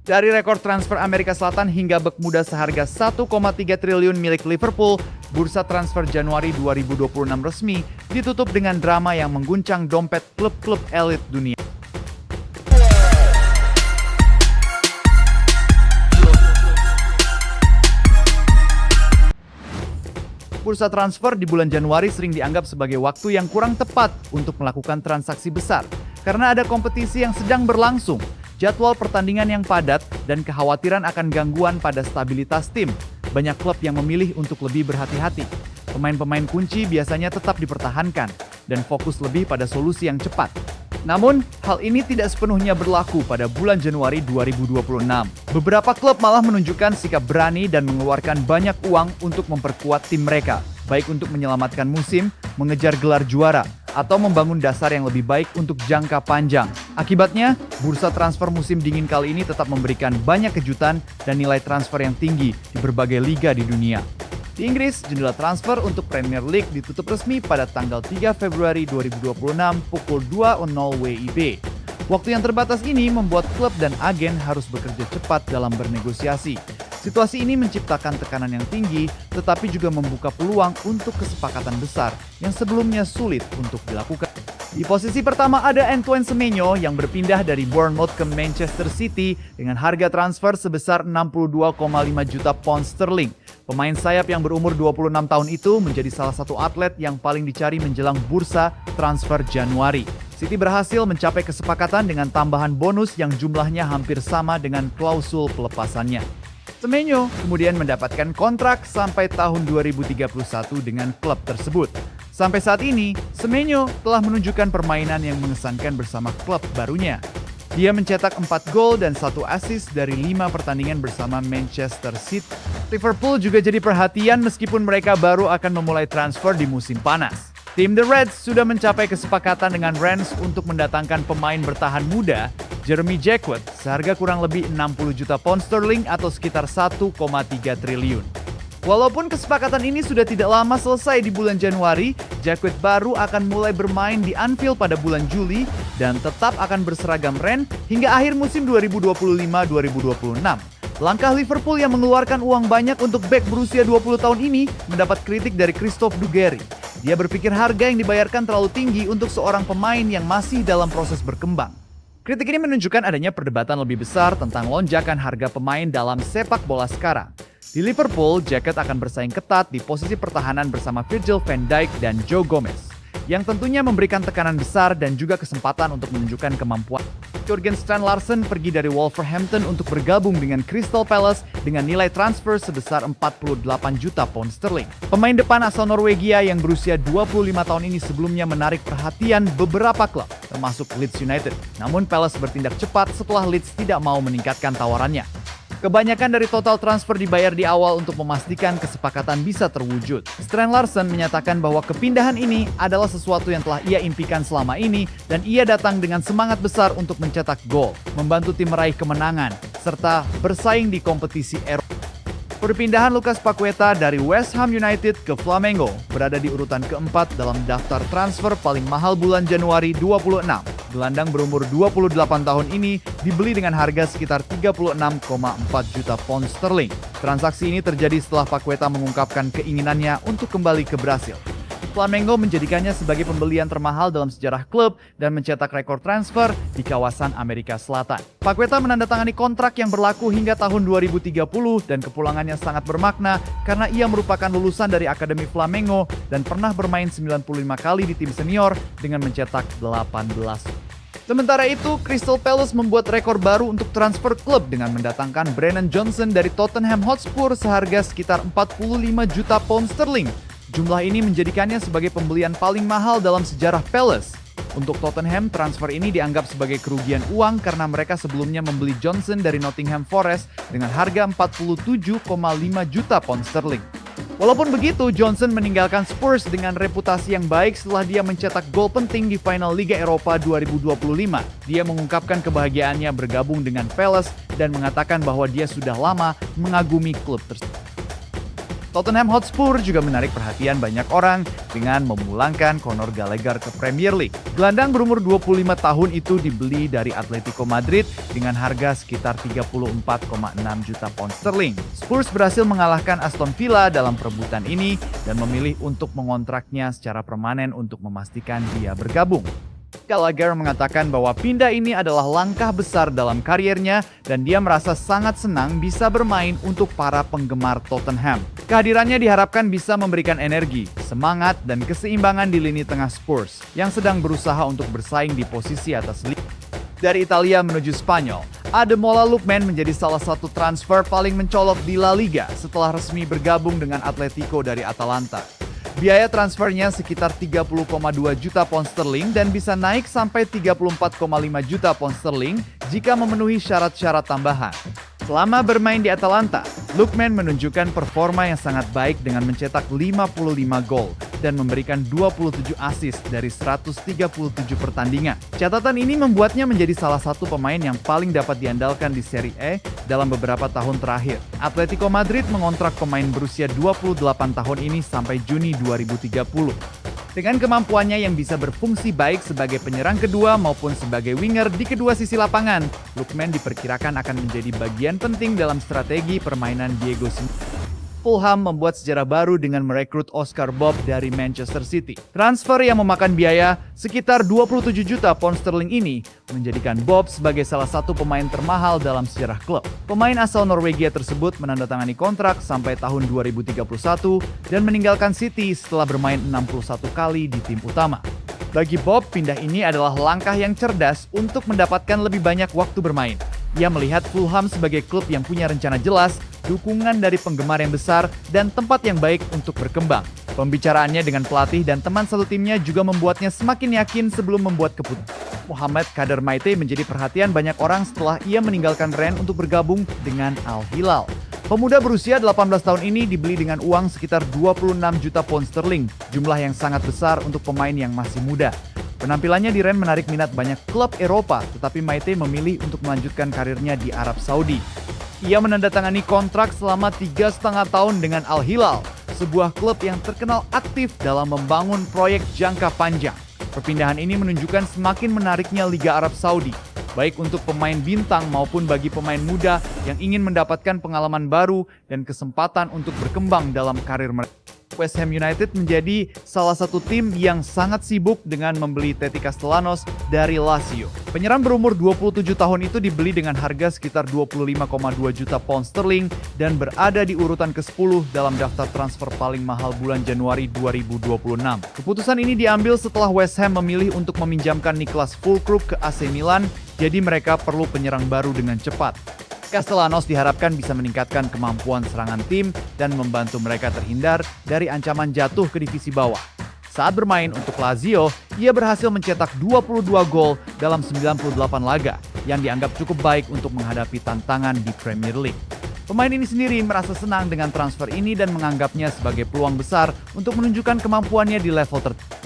Dari rekor transfer Amerika Selatan hingga bek muda seharga 1,3 triliun milik Liverpool, bursa transfer Januari 2026 resmi ditutup dengan drama yang mengguncang dompet klub-klub elit dunia. Bursa transfer di bulan Januari sering dianggap sebagai waktu yang kurang tepat untuk melakukan transaksi besar, karena ada kompetisi yang sedang berlangsung, jadwal pertandingan yang padat, dan kekhawatiran akan gangguan pada stabilitas tim. Banyak klub yang memilih untuk lebih berhati-hati. Pemain-pemain kunci biasanya tetap dipertahankan, dan fokus lebih pada solusi yang cepat. Namun, hal ini tidak sepenuhnya berlaku pada bulan Januari 2026. Beberapa klub malah menunjukkan sikap berani dan mengeluarkan banyak uang untuk memperkuat tim mereka, baik untuk menyelamatkan musim, mengejar gelar juara, atau membangun dasar yang lebih baik untuk jangka panjang. Akibatnya, bursa transfer musim dingin kali ini tetap memberikan banyak kejutan dan nilai transfer yang tinggi di berbagai liga di dunia. Di Inggris, jendela transfer untuk Premier League ditutup resmi pada tanggal 3 Februari 2026 pukul 2.00 WIB. Waktu yang terbatas ini membuat klub dan agen harus bekerja cepat dalam bernegosiasi. Situasi ini menciptakan tekanan yang tinggi, tetapi juga membuka peluang untuk kesepakatan besar yang sebelumnya sulit untuk dilakukan. Di posisi pertama ada Antoine Semenyo yang berpindah dari Bournemouth ke Manchester City dengan harga transfer sebesar 62,5 juta pound sterling. Pemain sayap yang berumur 26 tahun itu menjadi salah satu atlet yang paling dicari menjelang bursa transfer Januari. City berhasil mencapai kesepakatan dengan tambahan bonus yang jumlahnya hampir sama dengan klausul pelepasannya. Semenyo kemudian mendapatkan kontrak sampai tahun 2031 dengan klub tersebut. Sampai saat ini, Semenyo telah menunjukkan permainan yang mengesankan bersama klub barunya. Dia mencetak 4 gol dan 1 assist dari 5 pertandingan bersama Manchester City. Liverpool juga jadi perhatian meskipun mereka baru akan memulai transfer di musim panas. Tim The Reds sudah mencapai kesepakatan dengan Rennes untuk mendatangkan pemain bertahan muda, Jeremy Jacquet, seharga kurang lebih 60 juta pound sterling atau sekitar 1,3 triliun. Walaupun kesepakatan ini sudah tidak lama selesai di bulan Januari, Jacquet baru akan mulai bermain di Anfield pada bulan Juli dan tetap akan berseragam Rennes hingga akhir musim 2025-2026. Langkah Liverpool yang mengeluarkan uang banyak untuk bek berusia 20 tahun ini mendapat kritik dari Christophe Dugarry. Dia berpikir harga yang dibayarkan terlalu tinggi untuk seorang pemain yang masih dalam proses berkembang. Kritik ini menunjukkan adanya perdebatan lebih besar tentang lonjakan harga pemain dalam sepak bola sekarang. Di Liverpool, Jacquet akan bersaing ketat di posisi pertahanan bersama Virgil van Dijk dan Joe Gomez, yang tentunya memberikan tekanan besar dan juga kesempatan untuk menunjukkan kemampuan. Jurgen Strand Larsen pergi dari Wolverhampton untuk bergabung dengan Crystal Palace dengan nilai transfer sebesar 48 juta pound sterling. Pemain depan asal Norwegia yang berusia 25 tahun ini sebelumnya menarik perhatian beberapa klub, termasuk Leeds United. Namun Palace bertindak cepat setelah Leeds tidak mau meningkatkan tawarannya. Kebanyakan dari total transfer dibayar di awal untuk memastikan kesepakatan bisa terwujud. Strand Larsen menyatakan bahwa kepindahan ini adalah sesuatu yang telah ia impikan selama ini dan ia datang dengan semangat besar untuk mencetak gol, membantu tim meraih kemenangan, serta bersaing di kompetisi Eropa. Perpindahan Lucas Paqueta dari West Ham United ke Flamengo berada di urutan keempat dalam daftar transfer paling mahal bulan Januari 26. Gelandang berumur 28 tahun ini dibeli dengan harga sekitar 36,4 juta pound sterling. Transaksi ini terjadi setelah Paqueta mengungkapkan keinginannya untuk kembali ke Brasil. Flamengo menjadikannya sebagai pembelian termahal dalam sejarah klub dan mencetak rekor transfer di kawasan Amerika Selatan. Paqueta menandatangani kontrak yang berlaku hingga tahun 2030 dan kepulangannya sangat bermakna karena ia merupakan lulusan dari Akademi Flamengo dan pernah bermain 95 kali di tim senior dengan mencetak 18. Sementara itu, Crystal Palace membuat rekor baru untuk transfer klub dengan mendatangkan Brennan Johnson dari Tottenham Hotspur seharga sekitar 45 juta pound sterling. Jumlah ini menjadikannya sebagai pembelian paling mahal dalam sejarah Palace. Untuk Tottenham, transfer ini dianggap sebagai kerugian uang karena mereka sebelumnya membeli Johnson dari Nottingham Forest dengan harga 47,5 juta pound sterling. Walaupun begitu, Johnson meninggalkan Spurs dengan reputasi yang baik setelah dia mencetak gol penting di final Liga Eropa 2025. Dia mengungkapkan kebahagiaannya bergabung dengan Palace dan mengatakan bahwa dia sudah lama mengagumi klub tersebut. Tottenham Hotspur juga menarik perhatian banyak orang dengan memulangkan Conor Gallagher ke Premier League. Gelandang berumur 25 tahun itu dibeli dari Atletico Madrid dengan harga sekitar 34,6 juta pound sterling. Spurs berhasil mengalahkan Aston Villa dalam perebutan ini dan memilih untuk mengontraknya secara permanen untuk memastikan dia bergabung. Gallagher mengatakan bahwa pindah ini adalah langkah besar dalam kariernya dan dia merasa sangat senang bisa bermain untuk para penggemar Tottenham. Kehadirannya diharapkan bisa memberikan energi, semangat, dan keseimbangan di lini tengah Spurs yang sedang berusaha untuk bersaing di posisi atas liga. Dari Italia menuju Spanyol, Ademola Lookman menjadi salah satu transfer paling mencolok di La Liga setelah resmi bergabung dengan Atletico dari Atalanta. Biaya transfernya sekitar 30,2 juta pound sterling dan bisa naik sampai 34,5 juta pound sterling jika memenuhi syarat-syarat tambahan. Selama bermain di Atalanta, Lookman menunjukkan performa yang sangat baik dengan mencetak 55 gol dan memberikan 27 assist dari 137 pertandingan. Catatan ini membuatnya menjadi salah satu pemain yang paling dapat diandalkan di Serie A dalam beberapa tahun terakhir. Atletico Madrid mengontrak pemain berusia 28 tahun ini sampai Juni 2030. Dengan kemampuannya yang bisa berfungsi baik sebagai penyerang kedua maupun sebagai winger di kedua sisi lapangan, Lookman diperkirakan akan menjadi bagian penting dalam strategi permainan Diego Simeone. Fulham membuat sejarah baru dengan merekrut Oscar Bob dari Manchester City. Transfer yang memakan biaya sekitar 27 juta pound sterling ini menjadikan Bob sebagai salah satu pemain termahal dalam sejarah klub. Pemain asal Norwegia tersebut menandatangani kontrak sampai tahun 2031 dan meninggalkan City setelah bermain 61 kali di tim utama. Bagi Bob, pindah ini adalah langkah yang cerdas untuk mendapatkan lebih banyak waktu bermain. Ia melihat Fulham sebagai klub yang punya rencana jelas, dukungan dari penggemar yang besar, dan tempat yang baik untuk berkembang. Pembicaraannya dengan pelatih dan teman satu timnya juga membuatnya semakin yakin sebelum membuat keputusan. Mohamed Kader Maite menjadi perhatian banyak orang setelah ia meninggalkan Rennes untuk bergabung dengan Al Hilal. Pemuda berusia 18 tahun ini dibeli dengan uang sekitar 26 juta pound sterling, jumlah yang sangat besar untuk pemain yang masih muda. Penampilannya di Rennes menarik minat banyak klub Eropa, tetapi Maite memilih untuk melanjutkan karirnya di Arab Saudi. Ia menandatangani kontrak selama 3,5 tahun dengan Al Hilal, sebuah klub yang terkenal aktif dalam membangun proyek jangka panjang. Perpindahan ini menunjukkan semakin menariknya Liga Arab Saudi, baik untuk pemain bintang maupun bagi pemain muda yang ingin mendapatkan pengalaman baru dan kesempatan untuk berkembang dalam karir mereka. West Ham United menjadi salah satu tim yang sangat sibuk dengan membeli Teti Castellanos dari Lazio. Penyerang berumur 27 tahun itu dibeli dengan harga sekitar 25,2 juta pound sterling dan berada di urutan ke-10 dalam daftar transfer paling mahal bulan Januari 2026. Keputusan ini diambil setelah West Ham memilih untuk meminjamkan Niklas Füllkrug ke AC Milan, jadi mereka perlu penyerang baru dengan cepat. Castellanos diharapkan bisa meningkatkan kemampuan serangan tim dan membantu mereka terhindar dari ancaman jatuh ke divisi bawah. Saat bermain untuk Lazio, ia berhasil mencetak 22 gol dalam 98 laga yang dianggap cukup baik untuk menghadapi tantangan di Premier League. Pemain ini sendiri merasa senang dengan transfer ini dan menganggapnya sebagai peluang besar untuk menunjukkan kemampuannya di level tertinggi.